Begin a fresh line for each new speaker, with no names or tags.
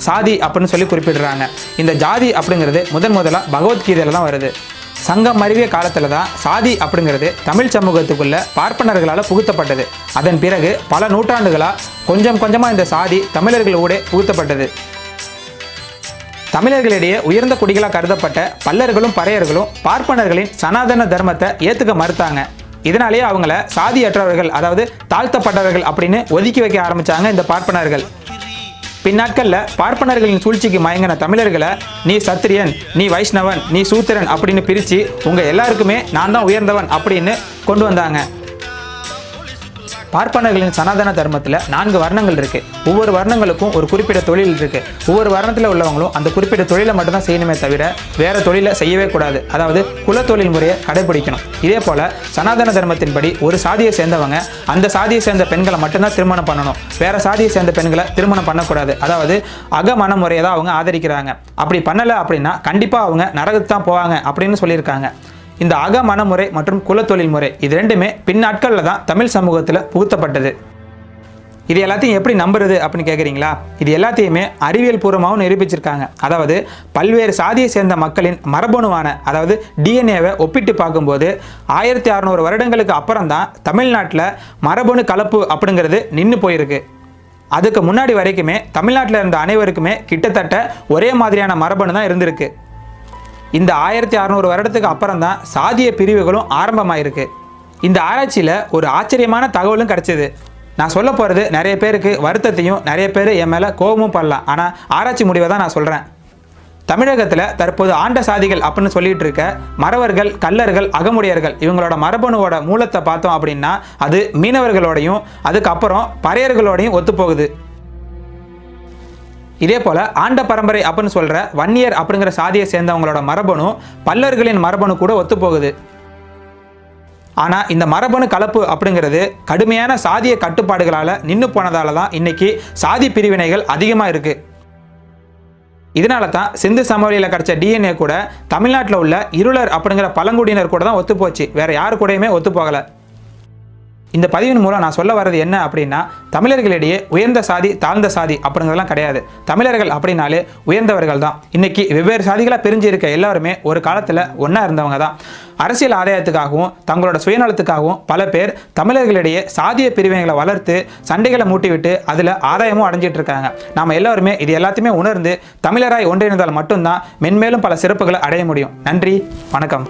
சாதி அப்படின்னு சொல்லி குறிப்பிடுறாங்க. இந்த ஜாதி அப்படிங்கிறது முதலாக பகவத்கீதையில தான் வருது. சங்கம் மருவிய காலத்துல தான் சாதி அப்படிங்கிறது தமிழ் சமூகத்துக்குள்ள பார்ப்பனர்களால் புகுத்தப்பட்டது. அதன் பிறகு பல நூற்றாண்டுகளா கொஞ்சம் கொஞ்சமா இந்த சாதி தமிழர்களோட புகுத்தப்பட்டது. தமிழர்களிடையே உயர்ந்த குடிகளாக கருதப்பட்ட பல்லர்களும் பறையர்களும் பார்ப்பனர்களின் சனாதன தர்மத்தை ஏத்துக்க மறுத்தாங்க. இதனாலேயே அவங்கள சாதியற்றவர்கள், அதாவது தாழ்த்தப்பட்டவர்கள் அப்படின்னு ஒதுக்கி வைக்க ஆரம்பிச்சாங்க இந்த பார்ப்பனர்கள். பின்னாட்களில் பார்ப்பனர்களின் சூழ்ச்சிக்கு மயங்கின தமிழர்களை நீ சத்திரியன், நீ வைஷ்ணவன், நீ சூத்திரன் அப்படின்னு பிரித்து உங்கள் எல்லாருக்குமே நான் தான் உயர்ந்தவன் அப்படின்னு கொண்டு வந்தாங்க. பார்ப்பனர்களின் சனாதன தர்மத்தில் 4 வர்ணங்கள் இருக்குது. ஒவ்வொரு வர்ணங்களுக்கும் ஒரு குறிப்பிட்ட தொழில் இருக்குது. ஒவ்வொரு வர்ணத்தில் உள்ளவங்களும் அந்த குறிப்பிட்ட தொழிலை மட்டும்தான் செய்யணுமே தவிர வேறு தொழிலை செய்யவே கூடாது. அதாவது குலத்தொழில் முறையை கடைபிடிக்கணும். இதே போல் சனாதன தர்மத்தின்படி ஒரு சாதியை சேர்ந்தவங்க அந்த சாதியை சேர்ந்த பெண்களை மட்டும்தான் திருமணம் பண்ணணும். வேறு சாதியை சேர்ந்த பெண்களை திருமணம் பண்ணக்கூடாது. அதாவது அகமன முறையை தான் அவங்க ஆதரிக்கிறாங்க. அப்படி பண்ணலை அப்படின்னா கண்டிப்பாக அவங்க நரகத்துக்கு தான் போவாங்க அப்படின்னு சொல்லியிருக்காங்க. இந்த அகமன முறை மற்றும் குலத்தொழில் முறை இது ரெண்டுமே பின்னாட்களில் தான் தமிழ் சமூகத்தில் புகுத்தப்பட்டது. இது எல்லாத்தையும் எப்படி நம்புறது அப்படின்னு கேட்குறீங்களா? இது எல்லாத்தையுமே அறிவியல் பூர்வமாகவும் நிரூபிச்சிருக்காங்க. அதாவது பல்வேறு சாதியை சேர்ந்த மக்களின் மரபணுவான, அதாவது டிஎன்ஏவை ஒப்பிட்டு பார்க்கும்போது 1600 வருடங்களுக்கு அப்புறம் தான் தமிழ்நாட்டில் மரபணு கலப்பு அப்படிங்கிறது நின்று போயிருக்கு. அதுக்கு முன்னாடி வரைக்குமே தமிழ்நாட்டில் இருந்த அனைவருக்குமே கிட்டத்தட்ட ஒரே மாதிரியான மரபணு தான் இருந்திருக்கு. இந்த 1600 வருடத்துக்கு அப்புறம் தான் சாதிய பிரிவுகளும் ஆரம்பமாயிருக்கு. இந்த ஆராய்ச்சியில் ஒரு ஆச்சரியமான தகவலும் கிடைச்சிது. நான் சொல்ல போகிறது நிறைய பேருக்கு வருத்தத்தையும் நிறைய பேர் என் மேலே கோபமும் படலாம். ஆனால் ஆராய்ச்சி முடிவை தான் நான் சொல்கிறேன். தமிழகத்தில் தற்போது ஆண்ட சாதிகள் அப்படின்னு சொல்லிட்டு இருக்க மறவர்கள், கள்ளர்கள், அகமுடையர்கள் இவங்களோட மரபணுவோட மூலத்தை பார்த்தோம் அப்படின்னா அது மீனவர்களோடையும் அதுக்கப்புறம் பறையர்களோடையும் ஒத்துப்போகுது. இதே போல் ஆண்ட பரம்பரை அப்படின்னு சொல்கிற வன்னியர் அப்படிங்கிற சாதியை சேர்ந்தவங்களோட மரபணு பல்லர்களின் மரபணு கூட ஒத்துப்போகுது. ஆனால் இந்த மரபணு கலப்பு அப்படிங்கிறது கடுமையான சாதிய கட்டுப்பாடுகளால் நின்று போனதால தான் இன்னைக்கு சாதி பிரிவினைகள் அதிகமாக இருக்குது. இதனால தான் சிந்து சமவெளியில் கிடைச்ச டிஎன்ஏ கூட தமிழ்நாட்டில் உள்ள இருளர் அப்படிங்கிற பழங்குடியினர் கூட தான் ஒத்துப்போச்சு. வேறு யாரு கூடயுமே ஒத்துப்போகலை. இந்த பதிவின் மூலம் நான் சொல்ல வர்றது என்ன அப்படின்னா, தமிழர்களிடையே உயர்ந்த சாதி தாழ்ந்த சாதி அப்படிங்கிறதெல்லாம் கிடையாது. தமிழர்கள் அப்படின்னாலே உயர்ந்தவர்கள் தான். இன்னைக்கு வெவ்வேறு சாதிகளாக பிரிஞ்சு இருக்க எல்லாருமே ஒரு காலத்தில் ஒன்றா இருந்தவங்க தான். அரசியல் ஆதாயத்துக்காகவும் தங்களோட சுயநலத்துக்காகவும் பல பேர் தமிழர்களிடையே சாதிய பிரிவினைகளை வளர்த்து சண்டைகளை மூட்டிவிட்டு அதில் ஆதாயமும் அடைஞ்சிட்டு இருக்காங்க. நாம் எல்லாருமே இது எல்லாத்தையுமே உணர்ந்து தமிழராய் ஒன்றிணைந்தால் மட்டும்தான் மென்மேலும் பல சிறப்புகளை அடைய முடியும். நன்றி, வணக்கம்.